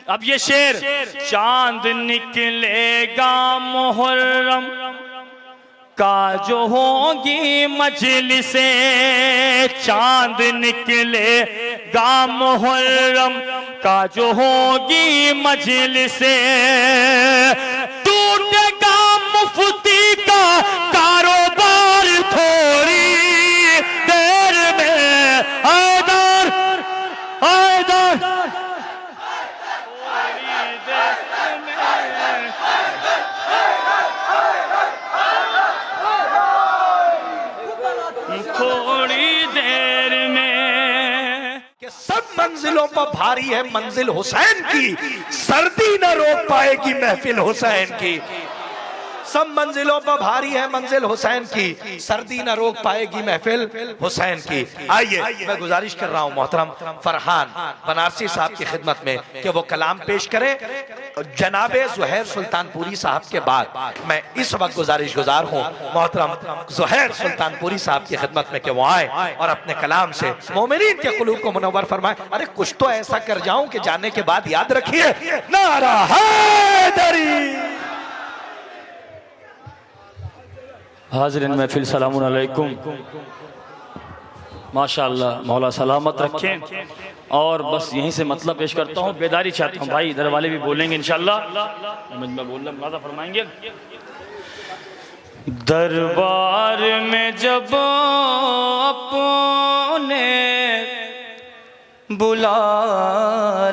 अब ये शेर, चांद निकलेगा मुहर्रम का जो होगी मजलिसे, चांद निकलेगा मुहर्रम का जो होगी मजलिसे, टूटेगा मुफ्ती का कारोबार थोड़ी देर में। हैदर हैदर थोड़ी देर में कि सब मंजिलों पर भारी है मंजिल हुसैन की, सर्दी न रोक पाएगी महफिल हुसैन की। सब मंजिलों पर भारी है मंजिल हुसैन की, सर्दी न रोक पाएगी महफिल हुसैन की। आइए मैं गुजारिश कर रहा हूं मोहतरम फरहान बनारसी साहब की खिदमत में कि वो कलाम पेश करें। जनाबे ज़ुहैर सुल्तानपुरी साहब के बाद मैं इस वक्त गुजारिश गुजार हूं मोहतरम ज़ुहैर सुल्तानपुरी साहब की खिदमत में कि वो आए और अपने कलाम से मोमिनीन के कुलूब को मुनव्वर फरमाए। अरे कुछ तो ऐसा कर जाऊं कि जाने के बाद याद रखिए, नारा हैदरी। हाज़िरीन महफिल सलामुन अलैकुम। माशाअल्लाह मौला सलामत रखें। और बस यहीं से मतलब पेश करता हूँ, बेदारी चाहता हूँ भाई, इधर वाले भी बोलेंगे इंशाअल्लाह। मैं बोल रहा फरमाएंगे। दरबार में जब अपने बुला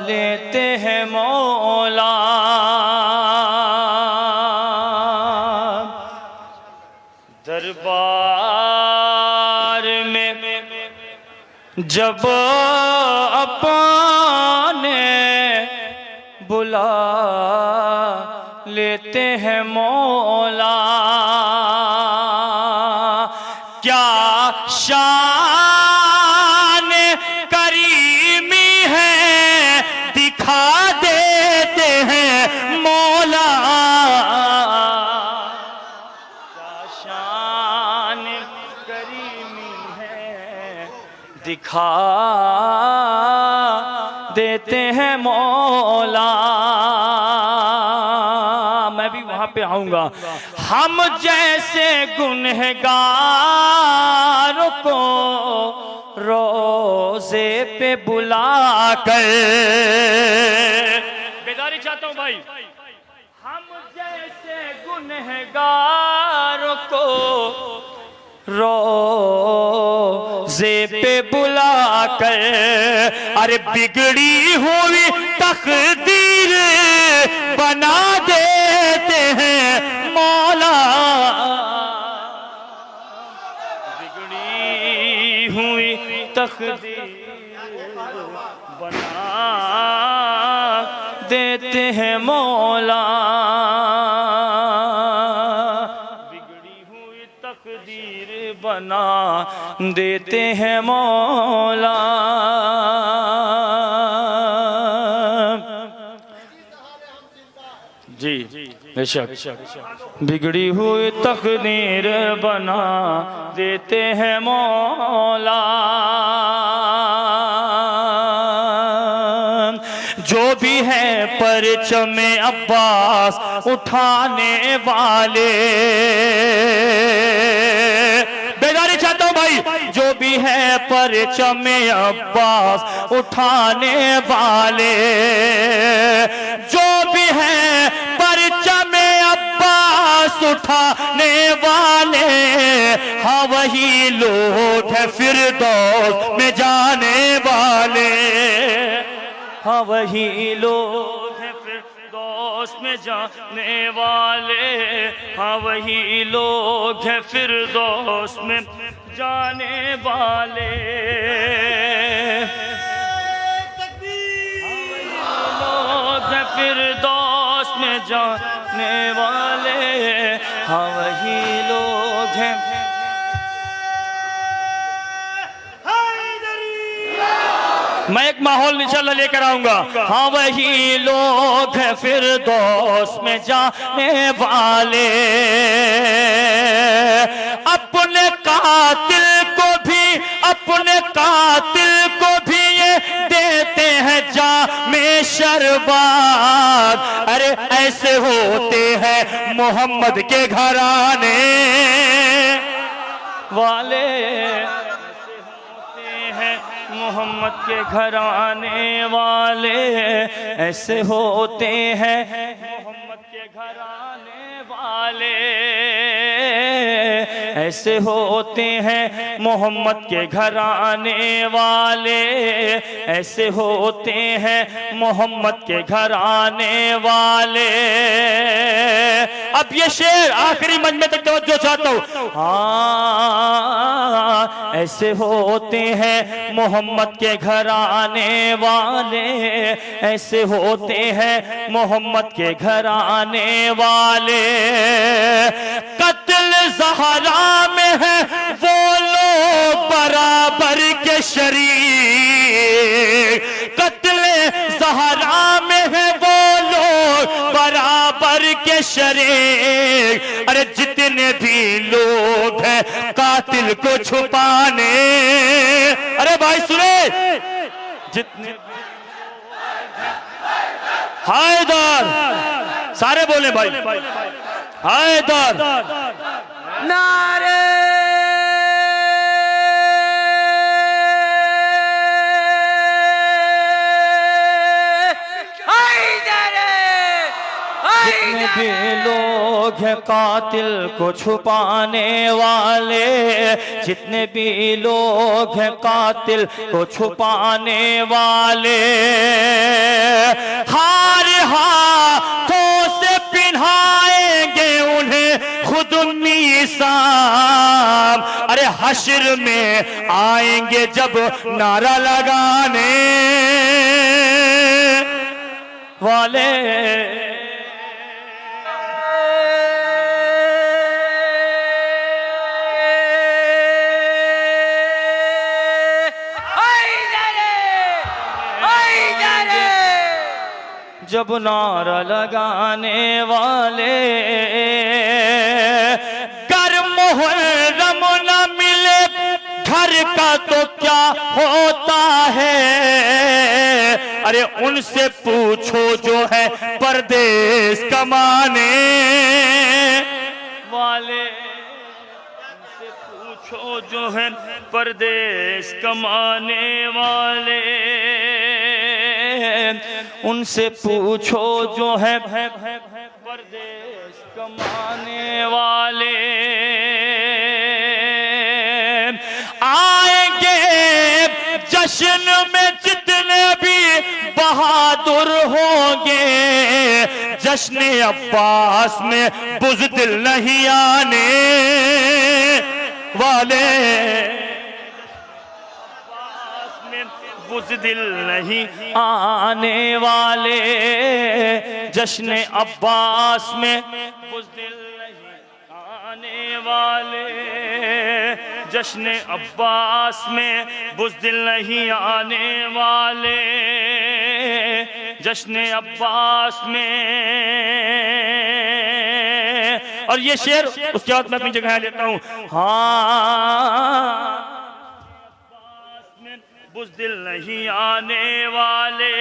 लेते हैं मौला, दरबार में जब अपने बुला लेते हैं मौला, क्या शान करीमी है दिखा देते हैं मौला, दिखा देते हैं मौला। मैं भी वहां पे आऊंगा। हम जैसे गुनहगारों को रोजे पे बुला कर, बेदारी चाहता हूं भाई, हम जैसे गुनहगारों को रोज़े पे बुला कर, अरे बिगड़ी हुई तकदीर बना देते हैं मौला, बिगड़ी हुई तकदीर बना देते हैं मौला, तकदीर बना देते हैं मौला। जी बेशक, बिगड़ी हुई तकदीर बना देते हैं मौला। जो भी है परचमे अब्बास उठाने वाले, बेदारी चाहता हूं भाई, जो भी है परचमे अब्बास उठाने वाले, जो भी है परचमे अब्बास उठाने वाले, हाँ वही लोग है फिरदौस में जाने वाले, हाँ वही लोग हैं फिरदौस में जाने वाले, हाँ वही लोग हैं फिरदौस में जाने वाले, हाँ वही लोग हैं फिरदौस में जाने वाले, हाँ वही लोग हैं। मैं एक माहौल इंशाल्लाह लेकर आऊंगा। हाँ वही लोग हैं फिरदौस में जाने वाले, अपने कातिल को भी, अपने कातिल को भी ये देते हैं जामे शहीद। बर्बाद। अरे ऐसे होते हैं मोहम्मद के घराने वाले, ऐसे होते हैं मोहम्मद के घराने वाले, ऐसे होते हैं मोहम्मद के घराने वाले, ऐसे होते हैं मोहम्मद के घराने वाले, ऐसे होते हैं मोहम्मद के घराने वाले। अब ये शेर आखिरी मंजमे तक तवज्जो चाहता हूं। हाँ, ऐसे होते हैं मोहम्मद के घराने वाले, ऐसे होते हैं मोहम्मद के घराने वाले। कत्ल ज़हरा में है वो लोग बराबर के शरीक, कत्ल ज़हरा में है वो लोग बराबर के शरीक। अरे जितने भी लोग हैं कातिल को छुपाने, अरे भाई सुने, जितने हैदर, सारे बोले भाई, हैदर, नारे जितने भी लोग हैं कातिल को छुपाने वाले, जितने भी लोग हैं कातिल को छुपाने वाले, हार हाथों से पिन्हाएंगे उन्हें खुद मीसाम। अरे हश्र में आएंगे जब नारा लगाने वाले, जब नारा लगाने वाले। कर मुहर्रम न मिले घर का तो क्या होता है, अरे उनसे पूछो जो है परदेश कमाने वाले, उनसे पूछो जो है परदेश कमाने वाले, उनसे पूछो जो है परदेश कमाने वाले। आएंगे जश्न में जितने भी बहादुर होंगे, जश्न अब्बास में बुज़दिल नहीं आने वाले, बुज़दिल नहीं आने वाले, जश्न अब्बास में बुज़दिल नहीं आने वाले, जश्न अब्बास में बुज़दिल नहीं आने वाले, जश्न अब्बास में। और ये शेर उसके बाद मैं अपनी जगह लेता हूं। हाँ, बुज़दिल नहीं आने वाले,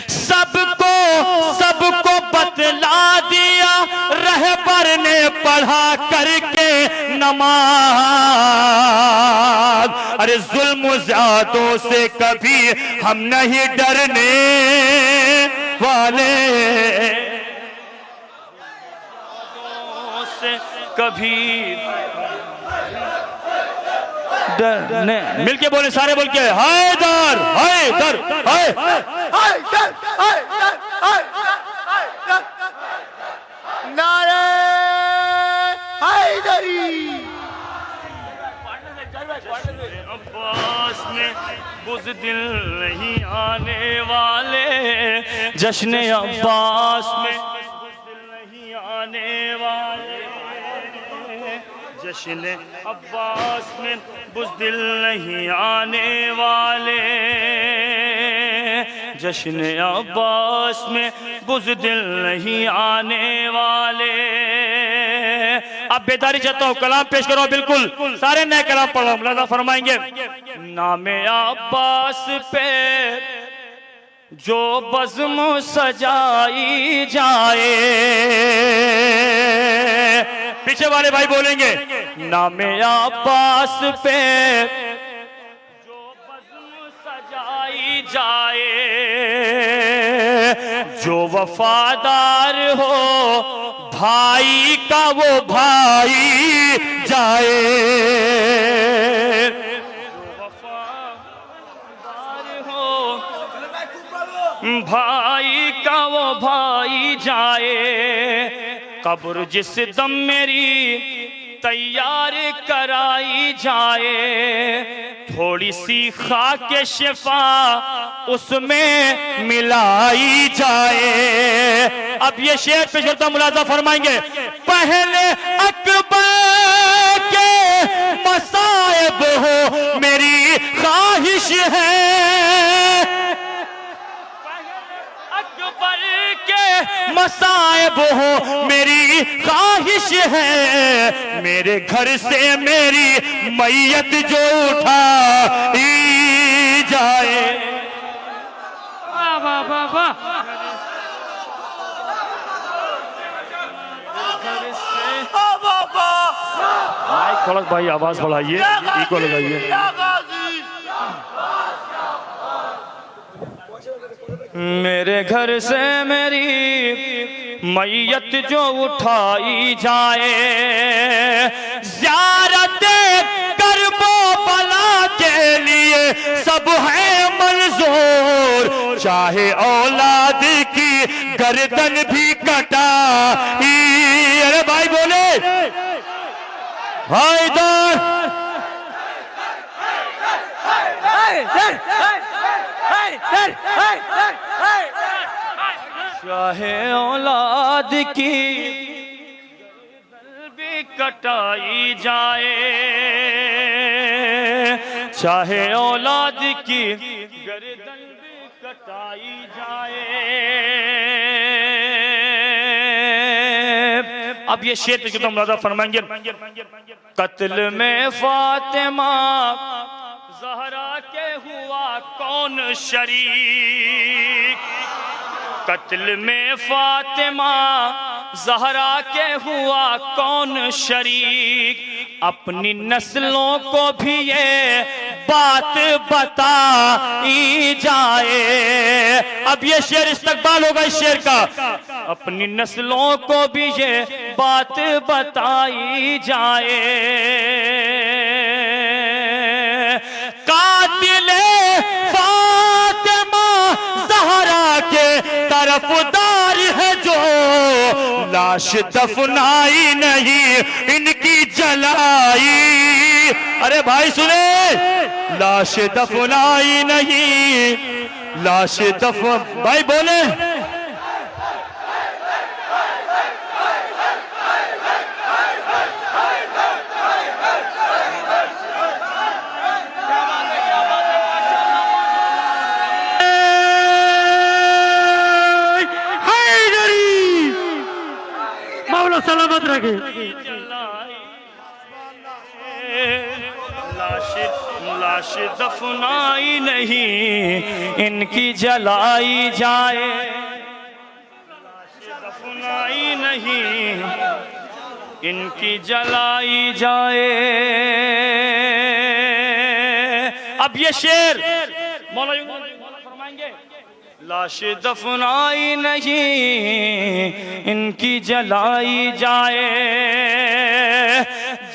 सबको बतला दिया रहबर ने पढ़ा करके नमाज। अरे जुल्म ज़्यादों से कभी हम नहीं डरने वाले, से कभी डरने। मिलके बोले, सारे बोल के, हैदर हैदर हैदर नारे हैदरी। अब्बास में बुज़दिल नहीं आने वाले, जश्न अब्बास में बुज़दिल नहीं आने वाले, जश्न अब्बास में बुज़दिल नहीं आने वाले, जश्न अब्बास में बुज़दिल नहीं आने वाले। अब बेदारी चाहता हूँ, कलाम पेश करो, बिल्कुल सारे नए कलाम पढ़ो, मुलाज़ा फरमाएंगे। नामे अब्बास पे जो बज़्म सजाई जाए, पीछे वाले भाई बोलेंगे, नामे अब्बास पे जो बज़्म सजाई जाए, जो वफादार हो भाई का वो भाई जाए, जो वफादार हो भाई का वो भाई जाए, कब्र जिस दम मेरी तैयार कराई जाए, थोड़ी सी खाके शिफा उसमें मिलाई जाए। अब ये शेर पे श्रोता मुलाजा फरमाएंगे, पहले अकबर के मसाइब हो मेरी ख्वाहिश है, अकबर के मसाइब हो मेरी ख्वाहिश है, मेरे घर से मेरी मैयत जो उठाई जाए। वाह वाह वाह वाह, माइक थोड़ा भाई आवाज बढ़ाइए, इको लगाइए। मेरे घर से मेरी मैयत जो उठाई जाए, ज़ियारत करबो बला के लिए सब है मंजूर, चाहे औलाद की गर्दन भी कटाई। अरे भाई बोले हैदर, चाहे औलाद की गर्दन भी कटाई जाए, चाहे औलाद की गर्दन भी कटाई जाए। अब ये शेर पे कितना मुलाज़ा फरमाएंगे, कत्ल में फातिमा ज़हरा के हुआ कौन शरीक, कत्ल में फातिमा ज़हरा के हुआ कौन शरीक, अपनी नस्लों को भी ये बात बताई जाए। अब ये शेर इस्तकबाल होगा इस शेर का, अपनी नस्लों को भी ये बात बताई जाए, कातिले फातिमा ज़हरा के तरफदार है जो, लाश दफनाई नहीं इनकी जलाई। अरे भाई सुने, लाश दफनाई नहीं, लाश दफन, भाई बोले सलामत रखे। लाश दफनाई नहीं इनकी जलाई जाए, लाश दफनाई नहीं इनकी जलाई जाए। अब ये शेर मौला फरमाएंगे, लाश दफनाई नहीं इनकी जलाई जाए,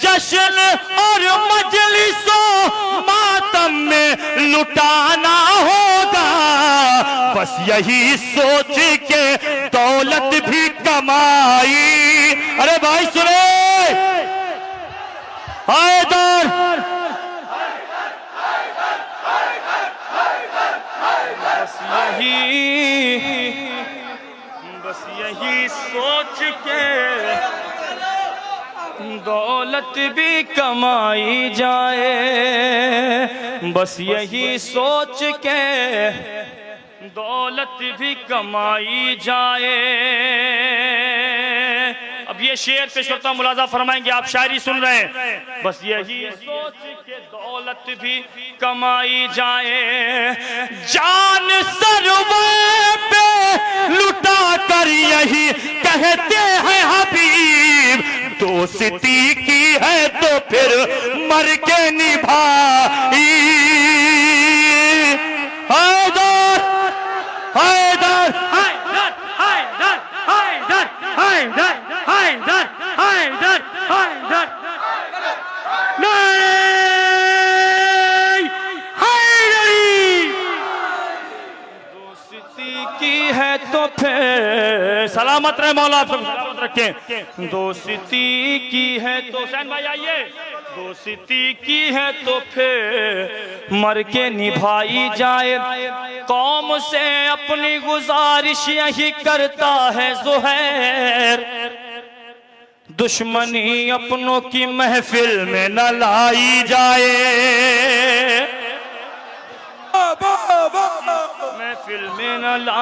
जश्न और मजलिसों मातम में लुटाना होगा, बस यही सोच के दौलत भी कमाई। अरे भाई सुने, हैदर बस यही सोच के दौलत भी कमाई जाए, बस यही सोच के दौलत भी कमाई जाए। अब ये शेर पेश करता हूं, मुलाजा फरमाएंगे, आप शायरी सुन रहे हैं, बस यही सोच के दौलत भी कमाई जाए, जान सरवर दोस्ती की है तो फिर मर के निभाई। हैदर हैदर हैदर हैदर हैदर हैदर हैदर हैदर हैदर नहीं हैदरी। दोस्ती की है तो फिर सलामत रहे मौला, आप सब सलामत रखें। दोस्ती की है तो हुसैन भाई आइए। दोस्ती की है तो फिर मर के निभाई जाए। कौम से अपनी गुजारिश यही करता है ज़ुहैर, दुश्मनी अपनों की महफिल में न लाई जाए। महफिल में न ला।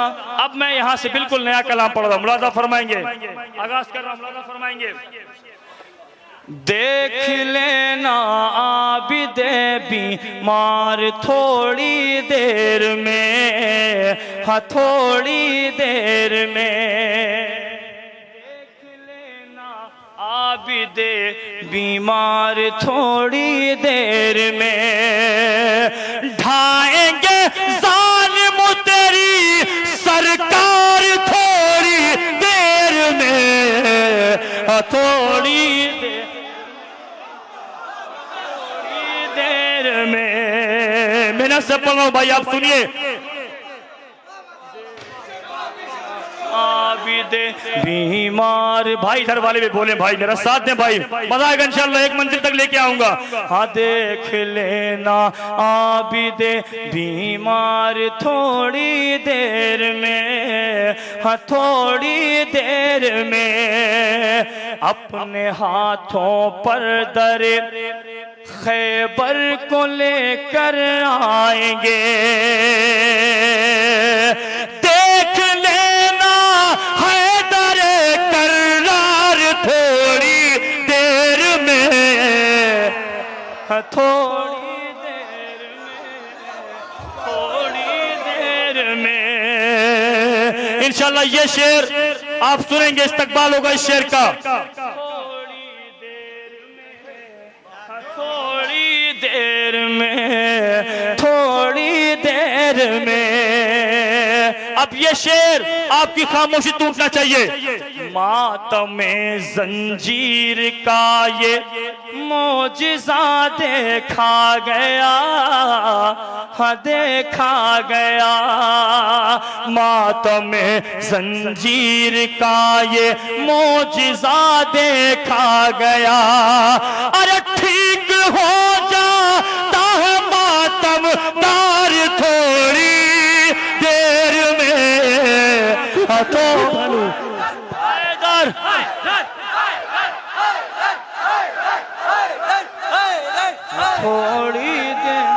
अब मैं यहाँ से बिल्कुल नया कलाम पढ़ रहा हूँ, मुलाजा फरमाएंगे। आगाज कर रहा हूँ, मुलाजा फरमाएंगे। देख लेना आबिदे बीमार थोड़ी देर में, हाँ थोड़ी देर में। देख लेना आबिदे बीमार थोड़ी देर में। ढाएंगे जालिम तेरी सरकार थोड़ी देर में, हाँ थोड़ी देर में। मेहनत से पढ़ रहा हूं भाई, आप सुनिए। आबिदे बीमार भाई, इधर वाले भी बोले भाई, मेरा साथ दें भाई, मजा आएगा इंशाल्लाह, एक मंजिल तक लेके आऊंगा। हाँ देख लेना आबिदे बीमार थोड़ी देर में, हाँ थोड़ी देर में। अपने हाथों पर दरे खैबर को लेकर आएंगे। देख लेना हैदर कर्रार थोड़ी देर में, थोड़ी देर में, थोड़ी देर में। इंशाल्लाह ये शेर आप सुनेंगे, इस्तकबाल होगा इस शेर का। थोड़ी देर में, थोड़ी देर में। अब ये शेर आपकी खामोशी टूटना चाहिए। मातमे जंजीर का ये मोजिज़ा देखा गया, हाँ देखा गया। मातमे जंजीर का ये मोजिज़ा देखा गया। अरे ठीक हो जाता है मातम दार थोड़ी देर में, तो थोड़ी देर,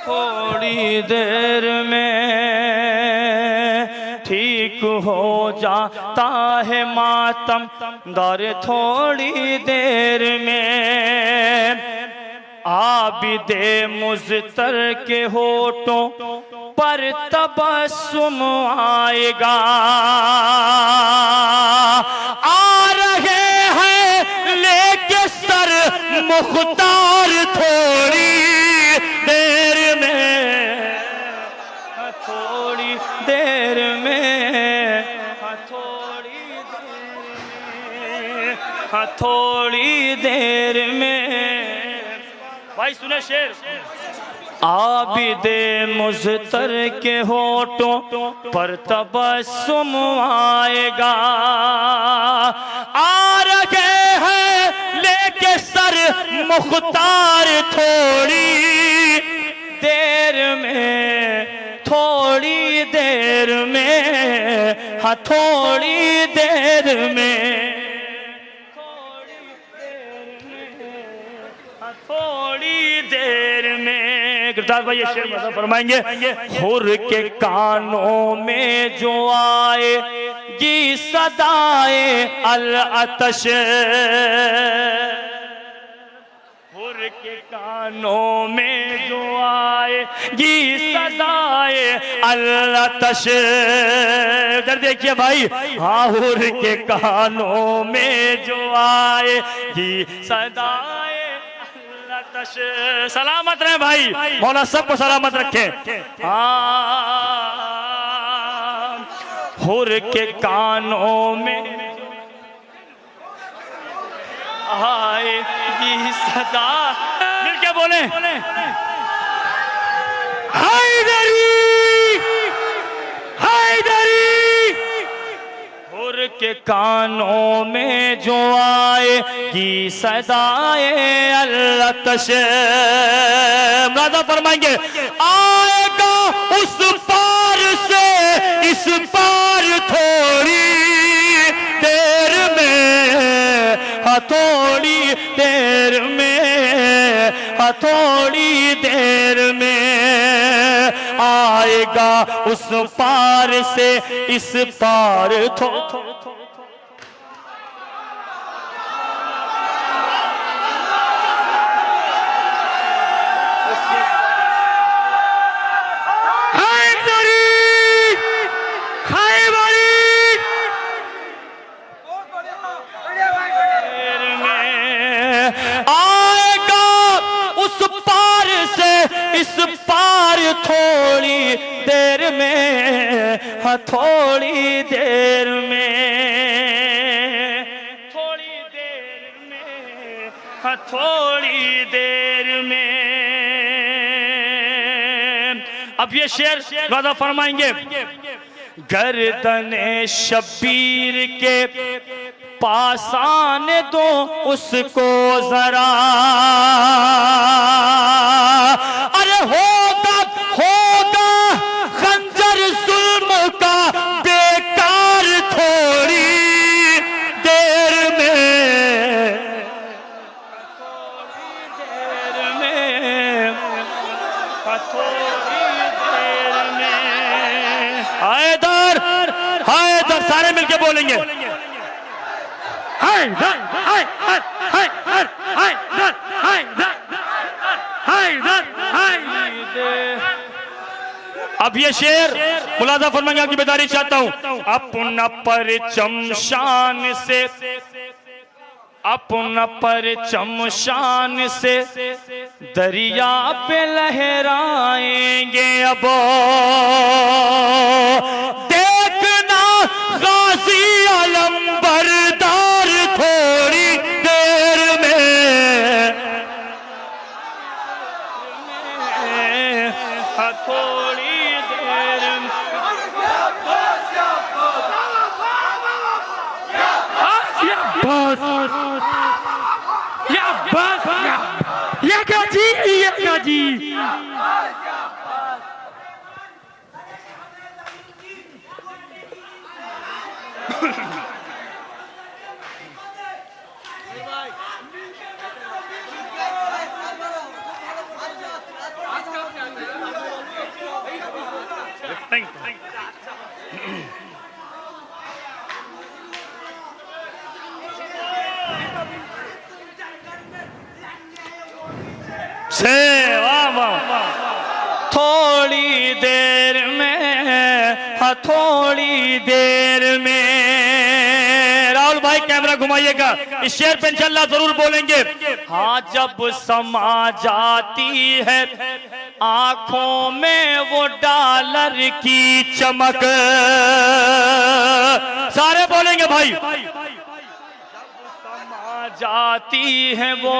थोड़ी देर में ठीक हो जाता है मातम दर थोड़ी देर में। आबिदे मुज़तर के होठों पर तबस्सुम आएगा। आ रहे हैं लेके सर मुख्तार थोड़ी देर में, थोड़ी देर में, थोड़ी देर, थोड़ी देर में। भाई सुने शेर। आबिदे मुज़तर के होठों पर तबस्सुम आएगा। आ रहे हैं लेके सर मुख्तार थोड़ी देर में, थोड़ी देर में, हाँ थोड़ी देर में, थोड़ी देर में। गिरदार भाई ये शेर मज़ा फरमाएंगे। हुर के कानों में जो आएगी सदाए अल अतश, हुर के कानों में जो आएगी सदाए अल्लाह तश, इधर देखिए भाई, हाँ हुर के कानों में जो आएगी सदाए अल्लाह तश। सलामत रहे भाई, मौला सबको सलामत रखे। हाँ हुर के कानों में आएगी सदा, मिलके बोले हैदरी हैदरी। हुर के कानों में जो आएगी सदाए अल्लाह तश, मुरादा फरमाएंगे आएगा उस पार से इस पार थोड़ी देर में, थोड़ी देर में, थोड़ी देर में आएगा उस पार से इस पार इस पार थोड़ी देर में, हाँ थोड़ी देर में, थोड़ी देर में, हाँ थोड़ी देर में। अब ये शेर वादा फरमाएंगे, गर्दने शब्बीर के पास आने दो उसको जरा, अरे होगा होगा खंजर जुल्म का बेकार थोड़ी देर में, थोड़ी देर में, थोड़ी देर में। हैदर हैदर, सारे मिलके बोलेंगे हैदर हैदर हैदर हैदर हैदर हैदर हैदर। अब ये शेर मुलाजा फरमाएंगे, आपकी बेदारी चाहता हूं। अपना परचम शान से, अपना परचम शान से दरिया पे लहराएंगे अब, देखना गाजी आलम बरदार थोड़ी देर में, थोड़ी देर में। या गाजी, या गाजी। थोड़ी देर में, हाँ थोड़ी देर में। राहुल भाई कैमरा घुमाइएगा, इस शेर पे इंशाल्लाह जरूर बोलेंगे। हाँ जब समा जाती है आंखों में वो डॉलर की चमक, सारे बोलेंगे भाई। जाती है वो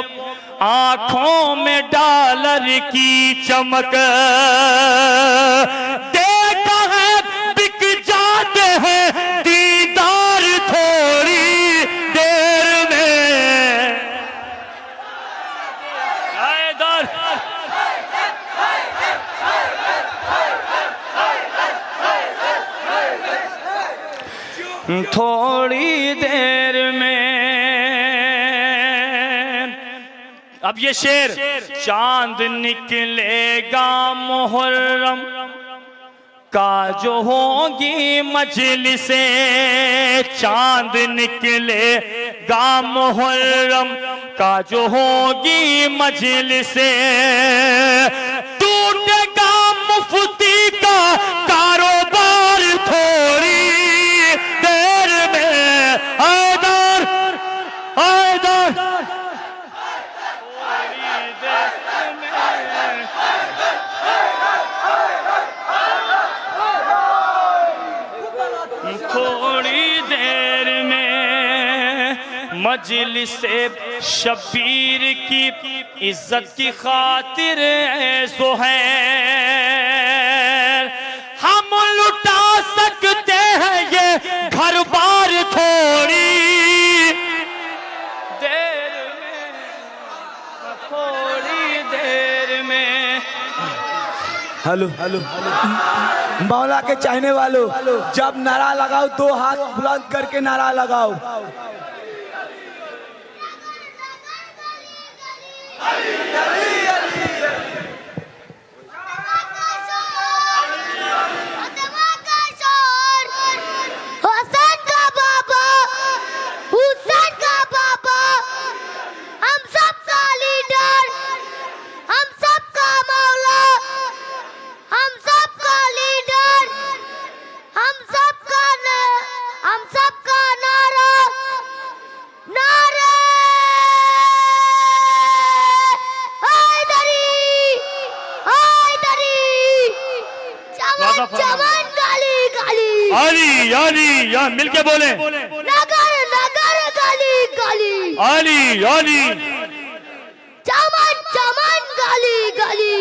आंखों में डॉलर की चमक, देखा है बिक जाते हैं दीदार थोड़ी देर में। हैदर थोड़ी देर में। अब ये शेर, चांद निकलेगा मुहर्रम का जो होगी मजलिसे, चांद निकलेगा मुहर्रम का जो होगी मजलिसे, टूटेगा मुफ्ती का कारोबार थोड़ी देर में। हैदर हैदर थोड़ी देर में मजलिसे शबीर की इज्जत की खातिर सुहैल हम लुटा सकते हैं ये घर बार थोड़ी देर में, थोड़ी देर में। हेलो हेलो मौला के चाहने वालों, जब नारा लगाओ 2 हाथ बुलंद करके नारा लगाओ। अली अली या मिलके बोले, नगर नगर गली गली, अली अली चमन चमन गली गली,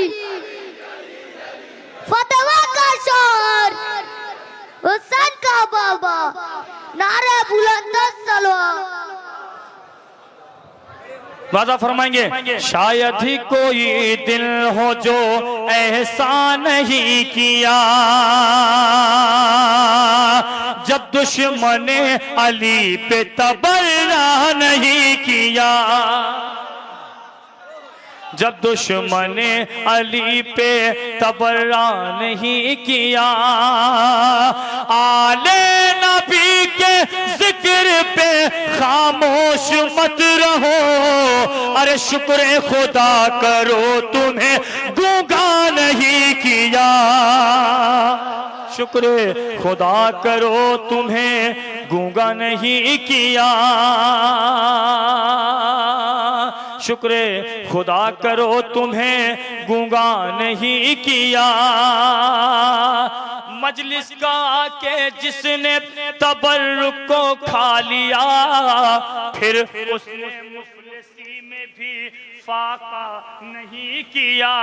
फतवा का शोर, हुसैन का बाबा, नारे बुलंद सलवा। वादा फरमाएंगे, शायद ही कोई दिल हो जो ऐसा नहीं किया जब दुश्मने अली पे तबर्रा नहीं किया, जब दुश्मने अली पे तबर्रा नहीं किया। आले नबी के जिक्र पे खामोश मत रहो, अरे शुक्र खुदा करो तुम्हें गूंगा नहीं किया, शुक्र खुदा करो तुम्हें गूंगा नहीं किया, शुक्र खुदा करो तुम्हें गूंगा नहीं किया। मजलिस का आके जिसने तबर्रुक को खा लिया, फिर उसने मुफलिसी में भी फाका नहीं किया।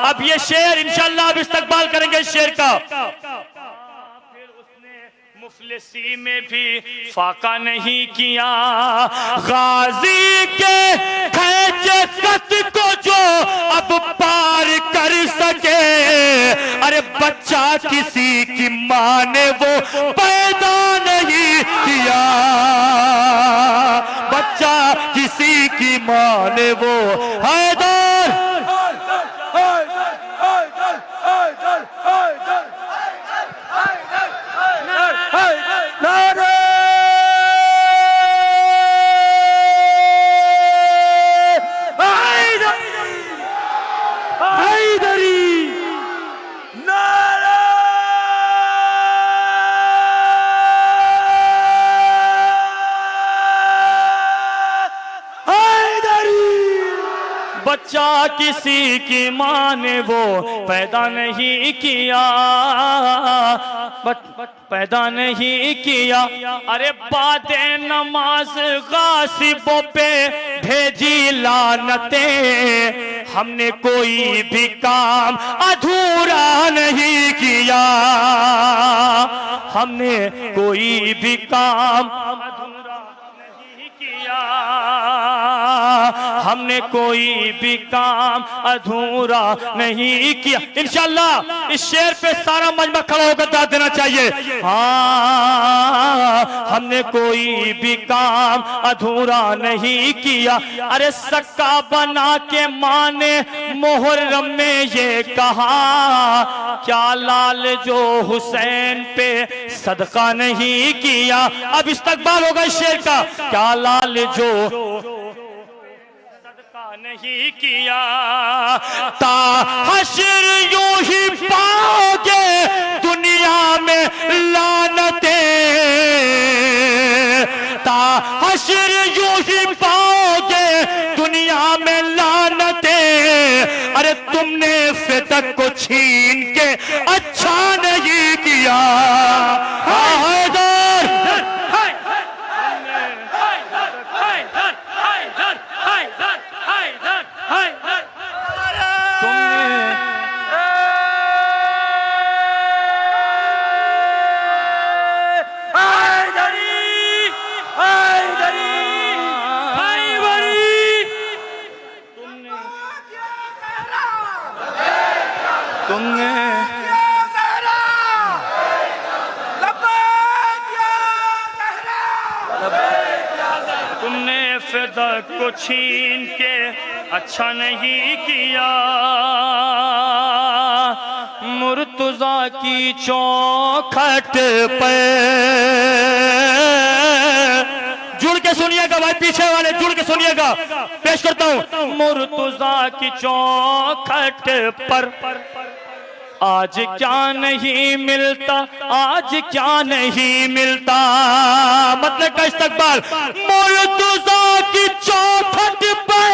अब ये शेर इंशाअल्लाह अब इस्तकबाल करेंगे इस शेर का। फिर उसने मुफलिसी में भी फाका नहीं किया, गाजी के खैचे कत को जो अब पार कर सके, अरे बच्चा किसी की माँ ने वो पैदा नहीं किया, बच्चा किसी की माँ ने वो हैदर बच्चा किसी की माँ ने वो पैदा नहीं किया, पैदा नहीं किया। अरे बादे नमाज गासिबों पे भेजी लानतें, हमने कोई भी काम अधूरा नहीं किया, हमने कोई भी काम अधूरा नहीं किया, हमने कोई भी काम अधूरा नहीं किया। इंशाअल्लाह इस शेर पे सारा मजमा खड़ा होकर दाद देना चाहिए। हाँ, हमने कोई भी काम अधूरा नहीं किया। अरे सक्का बना के माँ ने मुहर्रम में ये कहा, क्या लाल जो हुसैन पे सदका नहीं किया। अब इस्तकबाल होगा इस शेर का, क्या लाल जो सदका नहीं किया। ता हश्र यूं ही पाओगे दुनिया में लानतें, ता हश्र यूं ही पाओगे दुनिया में लानतें। अरे तुमने फितक को छीन के अच्छा नहीं किया। तुमने फिदक को छीन के अच्छा नहीं किया। मुर्तजा की चौखट पे जुड़ के सुनिएगा भाई, पीछे वाले जुड़ के सुनिएगा, पेश करता हूं। मुर्तजा की चौखट पर आज क्या नहीं मिलता, आज क्या नहीं मिलता। मतलब का इस्तकबाल, मुर्तजा की चौखट पर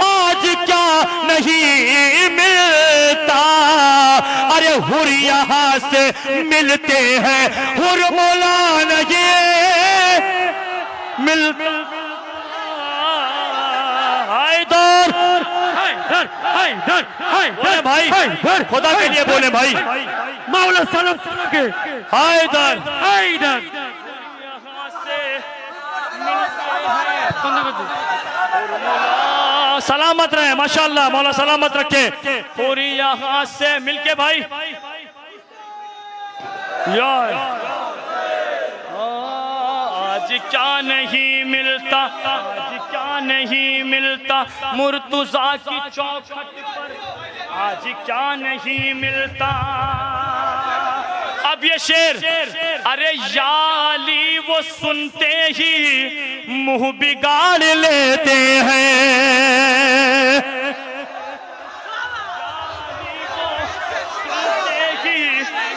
आज क्या नहीं मिलता। अरे हुर यहाँ से मिलते हैं, हुर मौला नहीं मिलता। बोले भाई, खुदा के लिए बोले भाई, मौला सलाम के हैदर हैदर यहाँ से सलामत रहे, माशाअल्लाह, मौला सलामत रखे। पूरी यहाँ से मिलके भाई यार आज क्या नहीं मिलता, आज क्या नहीं मिलता। मुर्तजा की चौखट पर आज क्या नहीं मिलता। अब ये शेर, अरे याली वो सुनते ही मुंह बिगाड़ लेते हैं।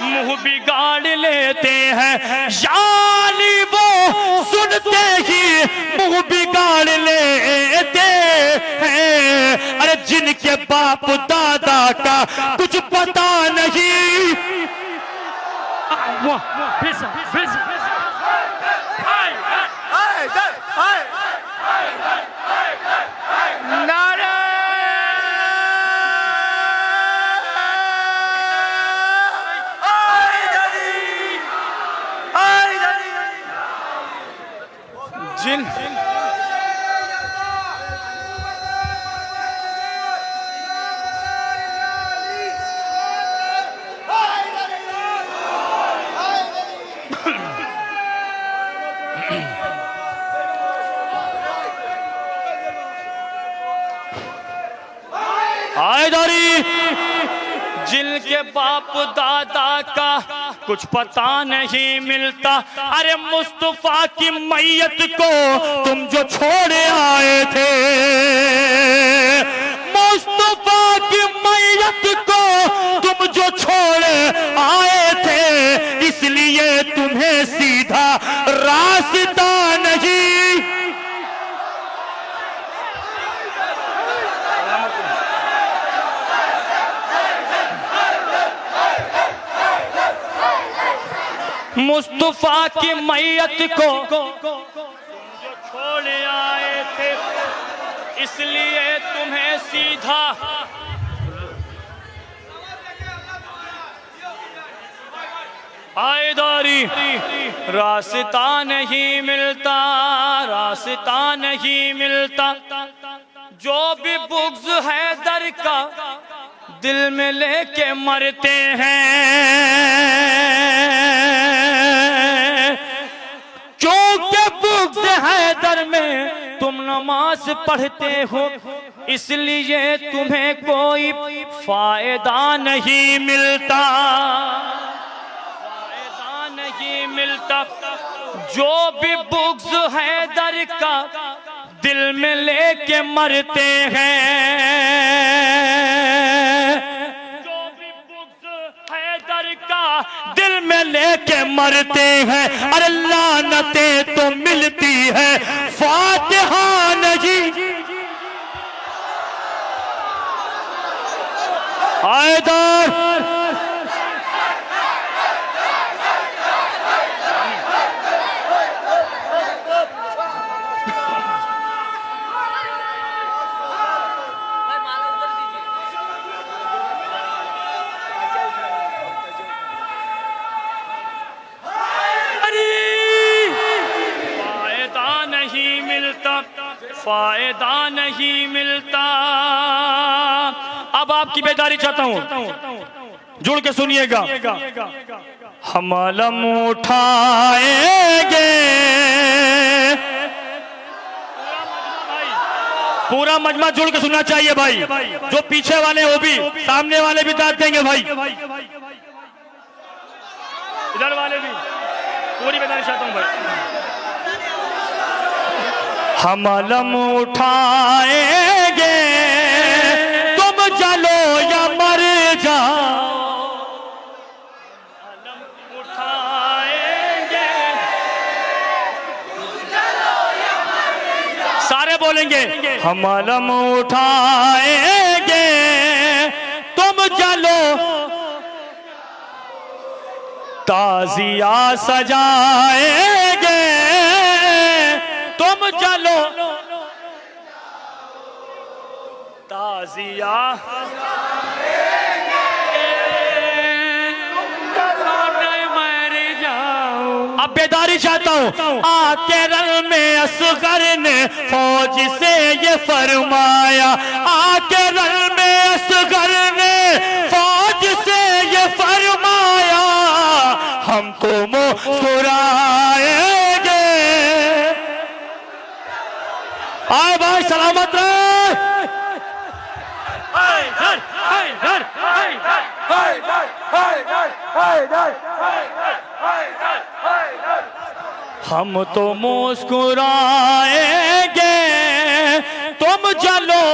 मुंह बिगाड़ लेते हैं, याली वो सुनते ही मुंह बिगाड़ लेते हैं। अरे जिनके बाप दादा का कुछ पता नहीं। जिन हैदरी, जिनके बाप दादा का कुछ पता नहीं मिलता। अरे मुस्तफा की मैयत को तुम जो छोड़े आए थे, मुस्तफा की मैयत को तुम जो छोड़े आए थे, इसलिए तुम्हें सीधा रास्ता नहीं। मुस्तफा की मैयत को जो छोड़ आए थे, इसलिए तुम्हें सीधा हैदरी रास्ता नहीं मिलता, रास्ता नहीं मिलता। जो भी बुग़्ज़ हैदर का दिल में लेके मरते हैं, क्योंकि बुग़्ज़ हैदर में तुम नमाज पढ़ते हो, इसलिए तुम्हें कोई फायदा नहीं मिलता, फायदा नहीं मिलता। जो भी बुग़्ज़ हैदर का दिल में लेके मरते हैं, जो भी बुग़्ज़ हैदर का दिल में लेके मरते हैं, अरे लानतें तो मिलती है फातिहा नहीं। हैदर फायदा नहीं मिलता। अब आपकी बेदारी चाहता हूं, जुड़ के सुनिएगा। हम अलम उठाएंगे, पूरा मजमा जुड़ के सुनना चाहिए भाई। जो पीछे वाले वो भी, सामने वाले भी दाद देंगे भाई, इधर वाले भी। पूरी बेदारी चाहता हूं भाई। हम अलम उठाएंगे, तुम जलो या मर जाओ, अलम उठाएंगे, सारे बोलेंगे हम अलम उठाएंगे, तुम जलो, ताजिया सजाएंगे, तुम चलो, ताजिया मर जाओ। अब बेदारी चाहता हूँ। आके रल में असगर ने फौज से ये फरमाया, आके रल में असगर ने फौज से ये फरमाया, हमको मुस्कुराएंगे। आए भाई सलामत रहे। हम तो मुस्कुराएंगे, तुम चलो।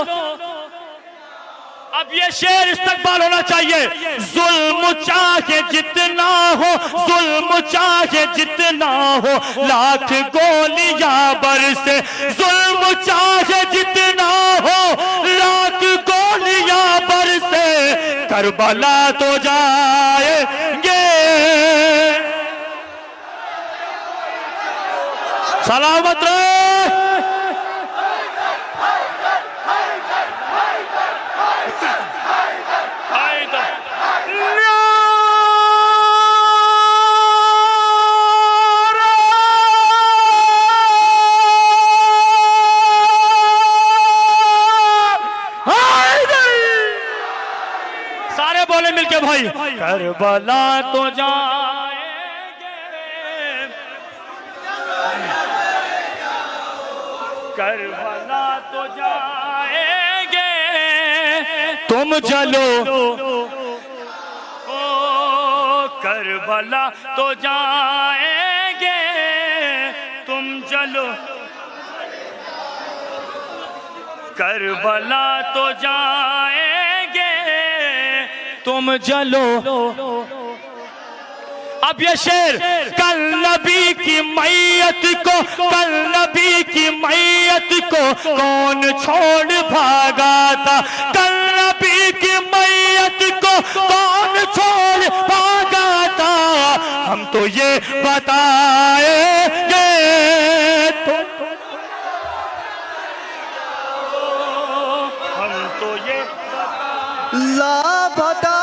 अब ये शेर इस्तकबाल होना चाहिए। जुल्म चाहे जितना हो, जुल्म चाहे जितना हो, लाख गोलियां बरसे, जुल्म चाहे जितना हो, लाख गोलियां बरसे, करबला तो जाएंगे। सलामत रहे। सारे बोले मिलके भाई, करबला तो जाएंगे, करबला तो जाएंगे, तुम चलो, ओ करबला तो जाएंगे, तुम चलो, करबला तो जाएंगे, तुम चलो। अब ये शेर, कल नबी की मैयत को, कल नबी की मैयत को कौन छोड़ भागा था, कल नबी की मैयत को कौन छोड़ भागा था, हम तो ये बताएंगे। हम तो ये ला बता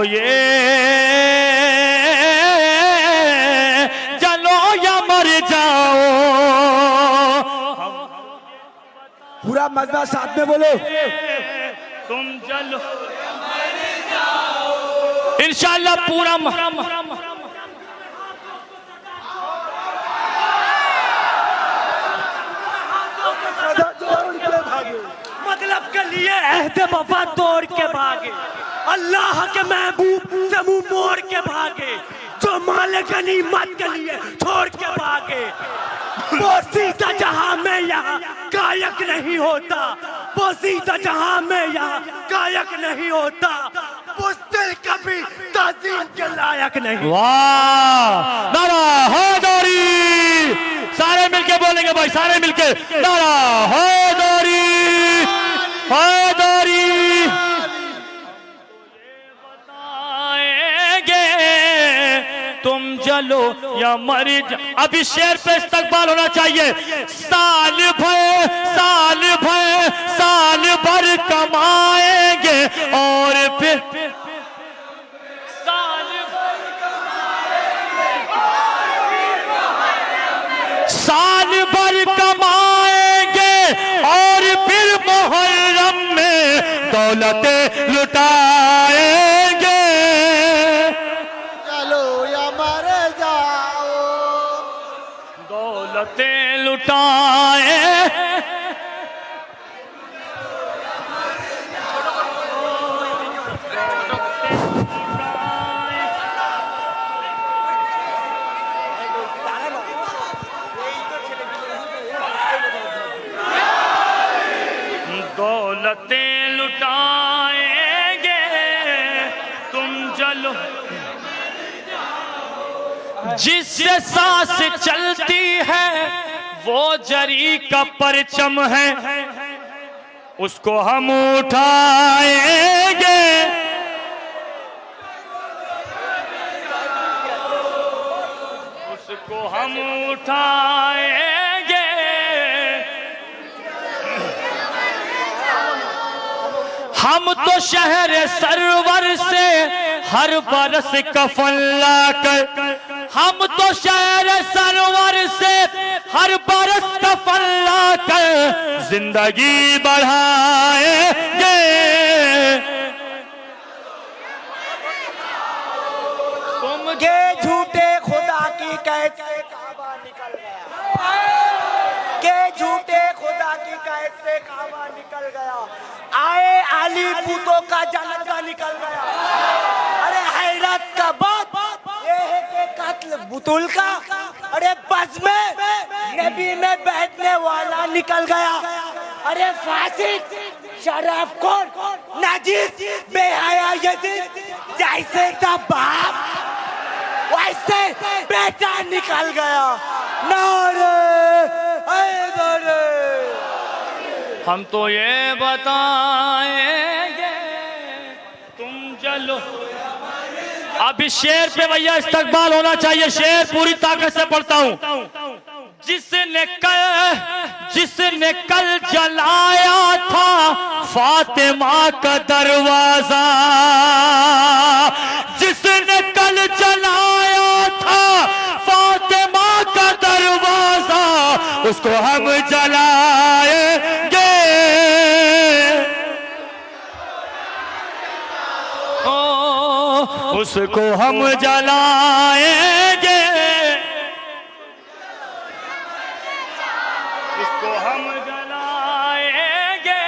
ये जलो या मर जाओ। पूरा मजमा साथ में बोलो। तुम जलो इंशाअल्लाह पूरा मतलब के लिए अहद वफा तोड़ के भागे, अल्लाह के महबूब से मुंह मोड़ के भागे, जो माले गनीमत के लिए छोड़ के भागे। वो सीधा जहां में यहाँ गायक नहीं होता, वो सीधा जहां में यहाँ गायक नहीं होता, वो दिल कभी ताज़ीम के लायक नहीं। वाह, नारा हैदरी, सारे मिलके बोलेंगे भाई, सारे मिलके नारा हैदरी हैदरी। बताएंगे तुम जलो या मर जा। अभी शेर पे इस्तकबाल होना चाहिए। साल भर कमाएंगे और फिर साल भर कमाएंगे और फिर मुहर्रम में दौलतें लुटाएंगे। चलो या मर जाओ, दौलतें लुटाए दौलतें लुटाएंगे तुम जलो। जिससे सांस चलती है वो जरी का परचम है, उसको हम उठाएंगे। उसको हम उठाएंगे। हम तो शहर सरवर से हर बरस कफन लाकर, हम तो शहर सरवर से हर बरस कफन लाकर जिंदगी बढ़ाएंगे। तुम के झूठे खुदा की कैद से काबा निकल गया, के झूठे खुदा की कैद से काबा निकल गया। आए आली बूतों का जनाजा निकल गया। अरे हैरत का बात ये है कि कत्ल बुतुल का, अरे बस में नबी में बैठने वाला निकल गया। अरे फासिक शराफ खोर नाजिस बेहया यजीद, जैसे था बाप वैसे बेटा निकल गया। नारे हैदरी। हम तो ये बताएंगे तुम जलो। अभी शेर पे भैया इस्तकबाल होना चाहिए। शेर पूरी ताकत से पढ़ता हूँ। जिसने कल जलाया था फातिमा का दरवाजा, जिसने कल जलाया था फातिमा का दरवाजा, उसको हम जलाएंगे। उसको हम जलाएंगे। उसको हम जलाएंगे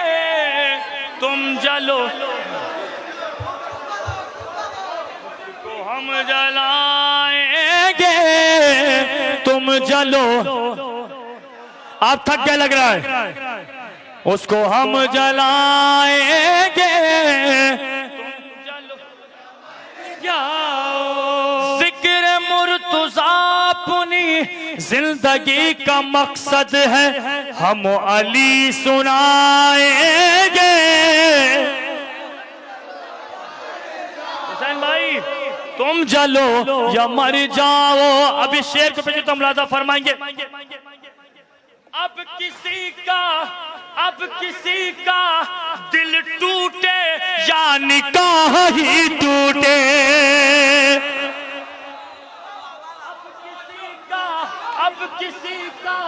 तुम जलो। उसको हम जलाएंगे तुम जलो। आप थक गए लग रहा है। उसको हम जलाएंगे जिक्र मुर्तज़ा अपनी जिंदगी का मकसद है, हम अली सुनाएंगे। हुसैन भाई तुम जलो या मर जाओ। अभी शेर को पीछे तुम लाजा फरमाएंगे। अब किसी का दिल टूटे या निकाह ही टूटे, अब किसी का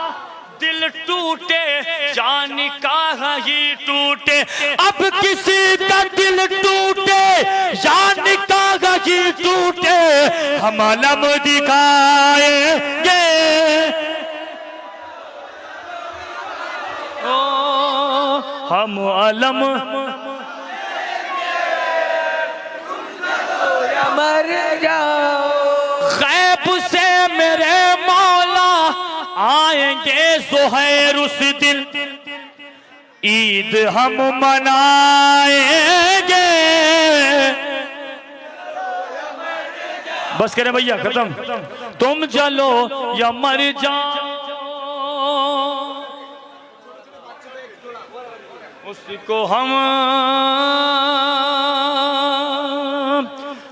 दिल टूटे या निकाह ही टूटे, अब किसी का दिल टूटे या निकाह ही टूटे, हम अलम दिखाएंगे, हम अलम मर जाओ। गैब से मेरे मौला आएंगे ज़ुहैर उस दिन, ईद हम मनाएंगे। बस करें भैया, खत्म। तुम जलो या मर जाओ, उसको हम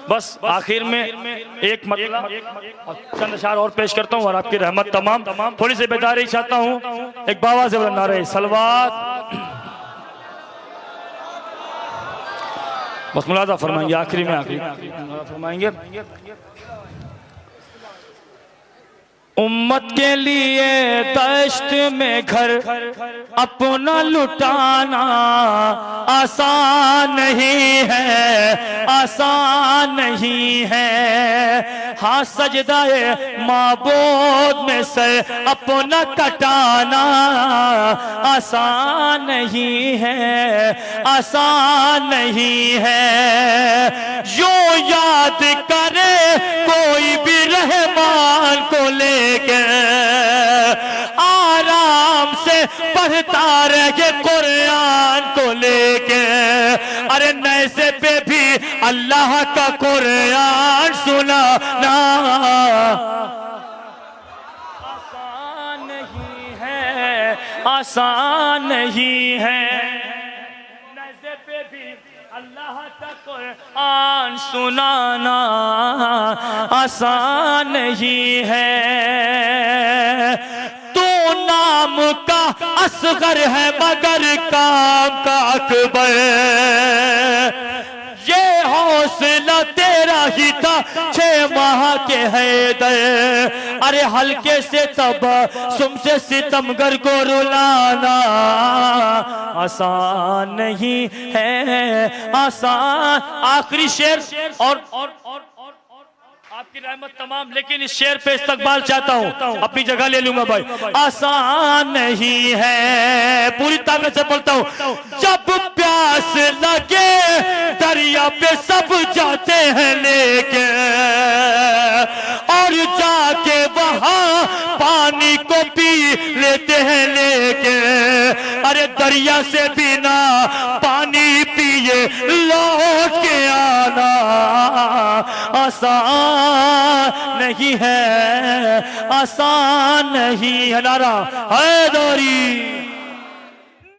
बस आखिर में एक मतलब चंद अशार और पेश करता हूँ और आपकी रहमत तमाम थोड़ी सी बेदारी चाहता हूँ। एक बाबा से बोला नारे सलवात, बस मुलाजा फरमाएंगे आखिरी में, आखिरी फरमाएंगे। उम्मत के लिए दश्त में घर अपना लुटाना आसान नहीं है, आसान नहीं है। हाँ सजदाए माबूद में सर अपना कटाना आसान नहीं है, आसान नहीं है। जो याद करे कोई भी रहमान को लेके आराम से पढ़ता रहे कुरान को लेके, अरे नैसे पे भी अल्लाह का कुरान सुना ना आसान नहीं है, आसान नहीं है। नैसे पे भी अल्लाह का कुरान सुनाना आसान नहीं है। तू नाम का असगर है मगर काम का अकबर, ये हौसला तेरा ही था 6 माह के हैदर। अरे हल्के से तबस्सुम से सितमगर को रुलाना आसान नहीं है, आसान। आखिरी शेर और आपकी रहमत तमाम, लेकिन इस शेर पे इस्तकबाल चाहता हूँ, अपनी जगह ले लूंगा भाई। आसान नहीं है, पूरी ताकत से पढ़ता हूँ। जब प्यास लगे दरिया पे सब जाते हैं लेके, और जाके वहां पानी को पी लेते हैं लेके। अरे दरिया से बिना पानी पिए लौट के आना आसान नहीं है, आसान नहीं है। नारा हैदरी।